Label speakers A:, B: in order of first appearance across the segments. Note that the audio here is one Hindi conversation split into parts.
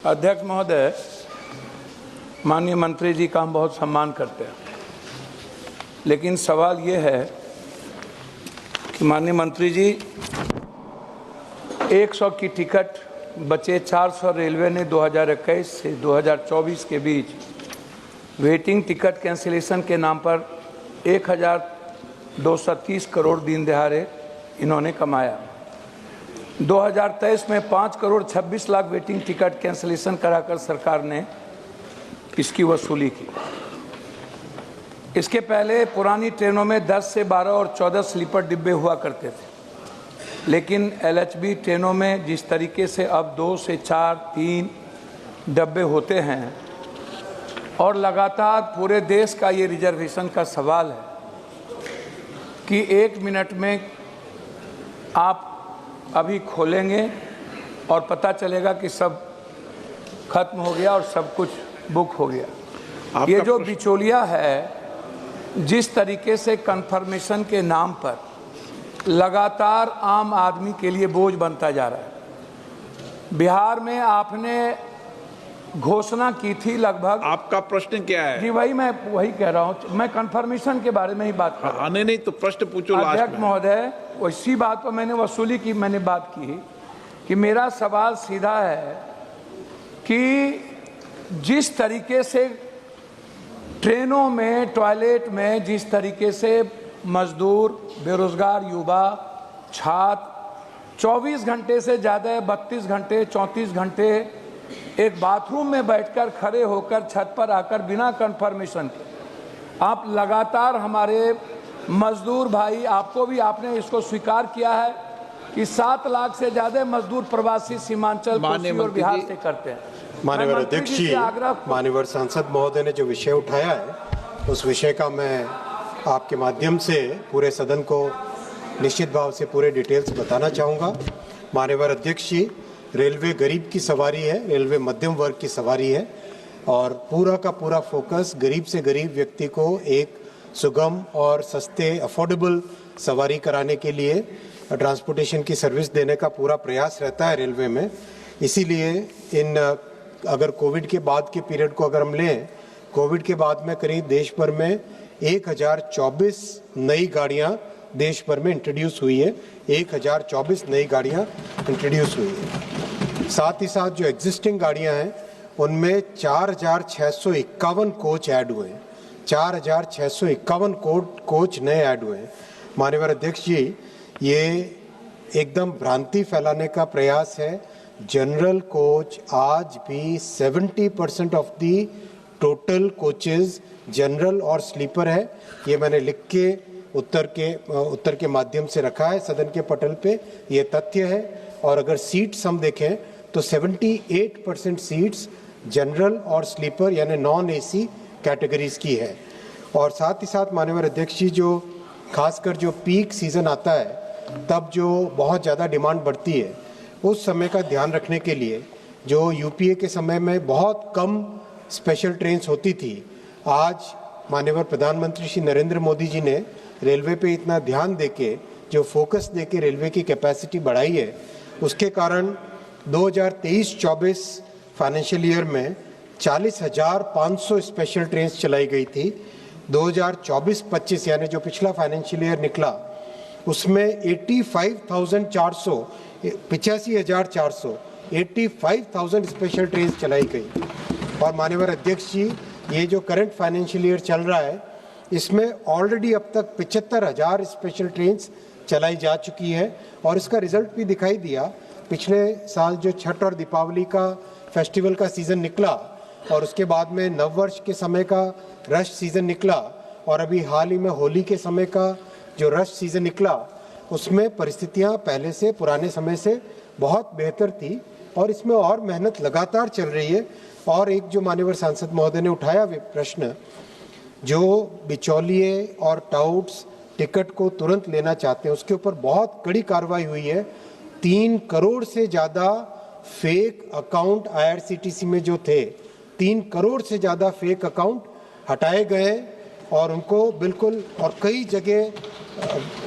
A: अध्यक्ष महोदय, माननीय मंत्री जी का हम बहुत सम्मान करते हैं, लेकिन सवाल ये है कि माननीय मंत्री जी 100 की टिकट बचे 400 रेलवे ने 2021 से 2024 के बीच वेटिंग टिकट कैंसिलेशन के नाम पर 1230 करोड़ दीन दहाड़े इन्होंने कमाया। 2023 में 5 crore 26 lakh waiting ticket cancellation कराकर सरकार ने इसकी वसूली की। इसके पहले पुरानी ट्रेनों में 10 से 12 और 14 स्लीपर डिब्बे हुआ करते थे, लेकिन एलएचबी ट्रेनों में जिस तरीके से अब 2 से 4, 3 डब्बे होते हैं और लगातार पूरे देश का ये रिजर्वेशन का सवाल है कि 1 मिनट में आप अभी खोलेंगे और पता चलेगा कि सब खत्म हो गया और सब कुछ बुक हो गया। ये जो बिचौलिया है, जिस तरीके से कन्फर्मेशन के नाम पर लगातार आम आदमी के लिए बोझ बनता जा रहा है। बिहार में आपने घोषणा की थी लगभग।
B: आपका प्रश्न क्या है?
A: जी मैं वही कह रहा हूँ, मैं कन्फर्मेशन के बारे में ही बात कर रहा हूँ।
B: नहीं तो प्रश्न पूछो।
A: अध्यक्ष महोदय, इसी बात पर मैंने वसूली की, मैंने बात की कि मेरा सवाल सीधा है कि जिस तरीके से ट्रेनों में, टॉयलेट में जिस तरीके से मजदूर, बेरोजगार युवा, छात्र 24 घंटे से ज़्यादा 32 घंटे, 34 घंटे एक बाथरूम में बैठकर, खड़े होकर, छत पर आकर बिना कन्फर्मेशन के आप लगातार हमारे मजदूर भाई, आपको भी आपने इसको स्वीकार किया है कि 7 लाख से ज़्यादा मजदूर प्रवासी सीमांचल, कोसी और बिहार से करते हैं।
C: माननीय अध्यक्ष जी, माननीय सांसद महोदय ने जो विषय उठाया है, उस विषय का मैं आपके माध्यम से पूरे सदन को निश्चित भाव से पूरे डिटेल्स बताना चाहूँगा। माननीय अध्यक्ष जी, रेलवे गरीब की सवारी है, रेलवे मध्यम वर्ग की सवारी है और पूरा का पूरा फोकस गरीब से गरीब व्यक्ति को एक सुगम और सस्ते अफोर्डेबल सवारी कराने के लिए ट्रांसपोर्टेशन की सर्विस देने का पूरा प्रयास रहता है रेलवे में। इसीलिए अगर कोविड के बाद के पीरियड को अगर हम लें, कोविड के बाद में करीब देश भर में 1024 नई गाड़ियां देश भर में इंट्रोड्यूस हुई है। 1024 नई गाड़ियां इंट्रोड्यूस हुई है। साथ ही साथ जो एग्जिस्टिंग गाड़ियां हैं उनमें 4651 कोच ऐड हुए हैं। 4651 कोच नए ऐड हुए हैं। माननीय अध्यक्ष जी, ये एकदम भ्रांति फैलाने का प्रयास है। जनरल कोच आज भी 70% of the total coaches general और स्लीपर है। ये मैंने लिख के उत्तर के माध्यम से रखा है सदन के पटल पे, ये तथ्य है। और अगर सीट्स हम देखें तो 78% सीट्स जनरल और स्लीपर यानी नॉन एसी कैटेगरीज की है। और साथ ही साथ माननीय अध्यक्ष जी, जो खासकर जो पीक सीजन आता है तब जो बहुत ज़्यादा डिमांड बढ़ती है, उस समय का ध्यान रखने के लिए जो यूपीए के समय में बहुत कम स्पेशल ट्रेन्स होती थी, आज माननीय प्रधानमंत्री श्री नरेंद्र मोदी जी ने रेलवे पे इतना ध्यान देके, जो फोकस देके रेलवे की कैपेसिटी बढ़ाई है, उसके कारण 2023-24 फाइनेंशियल ईयर में 40,500 स्पेशल ट्रेन्स चलाई गई थी। 2024-25 यानी जो पिछला फाइनेंशियल ईयर निकला, उसमें 85,000 स्पेशल ट्रेन चलाई गई। और माननीय अध्यक्ष जी, ये जो करंट फाइनेंशियल ईयर चल रहा है, इसमें ऑलरेडी अब तक 75,000 स्पेशल ट्रेन चलाई जा चुकी है। और इसका रिजल्ट भी दिखाई दिया। पिछले साल जो छठ और दीपावली का फेस्टिवल का सीज़न निकला और उसके बाद में नववर्ष के समय का रश सीज़न निकला और अभी हाल ही में होली के समय का जो रश सीज़न निकला, उसमें परिस्थितियां पहले से, पुराने समय से बहुत बेहतर थी और इसमें और मेहनत लगातार चल रही है। और एक जो माननीय सांसद महोदय ने उठाया प्रश्न, जो बिचौलिए और टाउट्स टिकट को तुरंत लेना चाहते हैं, उसके ऊपर बहुत कड़ी कार्रवाई हुई है। 3 करोड़ से ज़्यादा फेक अकाउंट आईआरसीटीसी में जो थे, 3 करोड़ से ज़्यादा फेक अकाउंट हटाए गए और उनको बिल्कुल, और कई जगह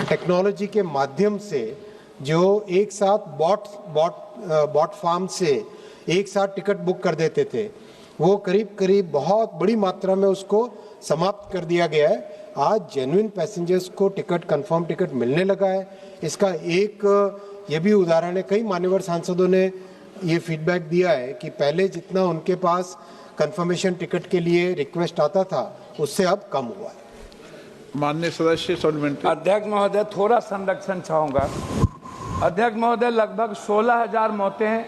C: टेक्नोलॉजी के माध्यम से जो एक साथ बॉट फार्म से एक साथ टिकट बुक कर देते थे, वो करीब करीब बहुत बड़ी मात्रा में उसको समाप्त कर दिया गया है। आज जेन्युइन पैसेंजर्स को टिकट, कंफर्म टिकट मिलने लगा है। इसका एक ये भी उदाहरण है, कई मान्यवर सांसदों ने ये फीडबैक दिया है कि पहले जितना उनके पास कंफर्मेशन टिकट के लिए रिक्वेस्ट आता था उससे अब कम हुआ है।
B: माननीय सदस्य सप्लीमेंट्री।
A: अध्यक्ष महोदय, थोड़ा संरक्षण चाहूँगा। अध्यक्ष महोदय, लगभग 16,000 मौतें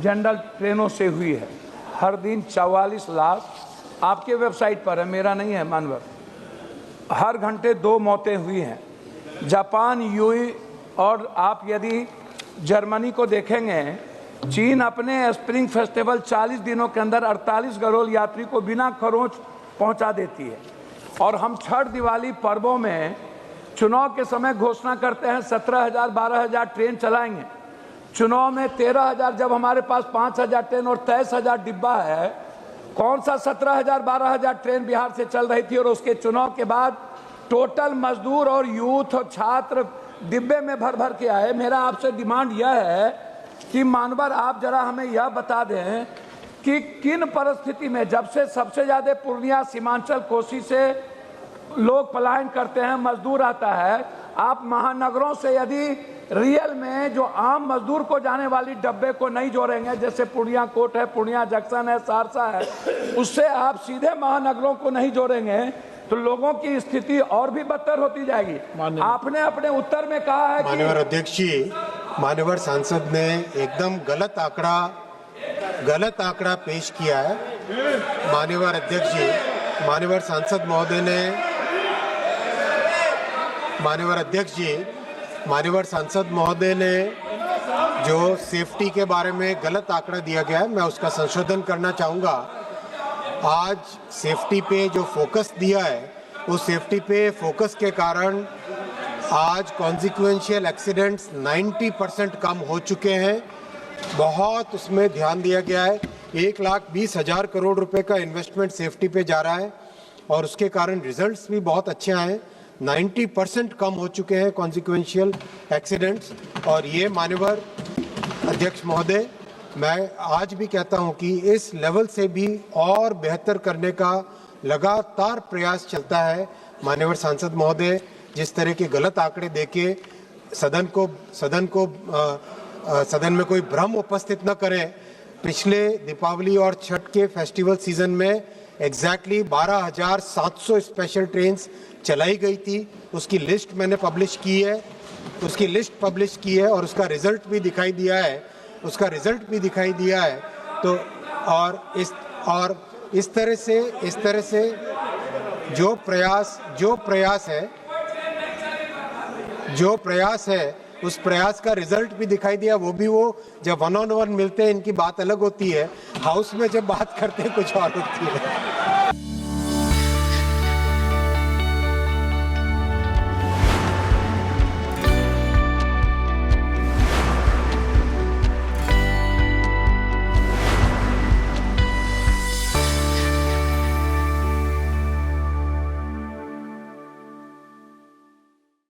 A: जनरल ट्रेनों से हुई है। हर दिन 44 लाश, आपके वेबसाइट पर है, मेरा नहीं है मानवर। हर घंटे 2 मौतें हुई हैं। जापान, यूएई और आप यदि जर्मनी को देखेंगे, चीन अपने स्प्रिंग फेस्टिवल 40 दिनों के अंदर 48 करोड़ यात्री को बिना खरोंच पहुंचा देती है। और हम छठ, दिवाली पर्वों में चुनाव के समय घोषणा करते हैं 17,000 12,000 ट्रेन चलाएंगे। चुनाव में 13,000, जब हमारे पास 5,000 ट्रेन और 23,000 डिब्बा है, कौन सा 17,000 12,000 ट्रेन बिहार से चल रही थी? और उसके चुनाव के बाद टोटल मजदूर और यूथ और छात्र डिब्बे में भर भर के आए। मेरा आपसे डिमांड यह है कि मानवर, आप जरा हमें यह बता दें कि किन परिस्थिति में, जब से सबसे ज़्यादा पूर्णिया, सीमांचल, कोसी से लोग पलायन करते हैं, मजदूर आता है, आप महानगरों से यदि रियल में जो आम मजदूर को जाने वाली डब्बे को नहीं जोड़ेंगे, जैसे पूर्णिया कोट है, पूर्णिया जंक्शन है, सहरसा है, उससे आप सीधे महानगरों को नहीं जोड़ेंगे तो लोगों की स्थिति और भी बदतर होती जाएगी। आपने अपने उत्तर में कहा है कि
C: माननीय अध्यक्ष जी, माननीय सांसद ने एकदम गलत आंकड़ा पेश किया है। माननीय अध्यक्ष जी, माननीय सांसद महोदय ने, माननीय अध्यक्ष जी, माननीय सांसद महोदय ने जो सेफ्टी के बारे में गलत आंकड़ा दिया गया है, मैं उसका संशोधन करना चाहूँगा। आज सेफ्टी पे जो फोकस दिया है, उस सेफ्टी पे फोकस के कारण आज कॉन्सिक्वेंशियल एक्सीडेंट्स 90% कम हो चुके हैं। बहुत उसमें ध्यान दिया गया है। 1,20,000 करोड़ रुपए का इन्वेस्टमेंट सेफ्टी पे जा रहा है और उसके कारण रिजल्ट्स भी बहुत अच्छे आए हैं। 90% कम हो चुके हैं कॉन्सिक्वेंशियल एक्सीडेंट्स। और ये माननीय अध्यक्ष महोदय, मैं आज भी कहता हूं कि इस लेवल से भी और बेहतर करने का लगातार प्रयास चलता है। माननीय सांसद महोदय, जिस तरह के गलत आंकड़े देके सदन में कोई भ्रम उपस्थित न करें। पिछले दीपावली और छठ के फेस्टिवल सीजन में एग्जैक्टली 12,700 स्पेशल ट्रेन्स चलाई गई थी। उसकी लिस्ट मैंने पब्लिश की है, और उसका रिजल्ट भी दिखाई दिया है। तो और इस तरह से जो प्रयास है उस प्रयास का रिजल्ट भी दिखाई दिया। वो जब 1-on-1 मिलते हैं, इनकी बात अलग होती है, हाउस में जब बात करते हैं कुछ और होती है।